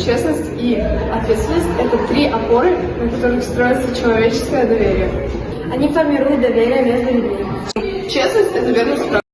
честность и ответственность – это три опоры, на которых строится человеческое доверие. Они формируют доверие между людьми. Честность – это верность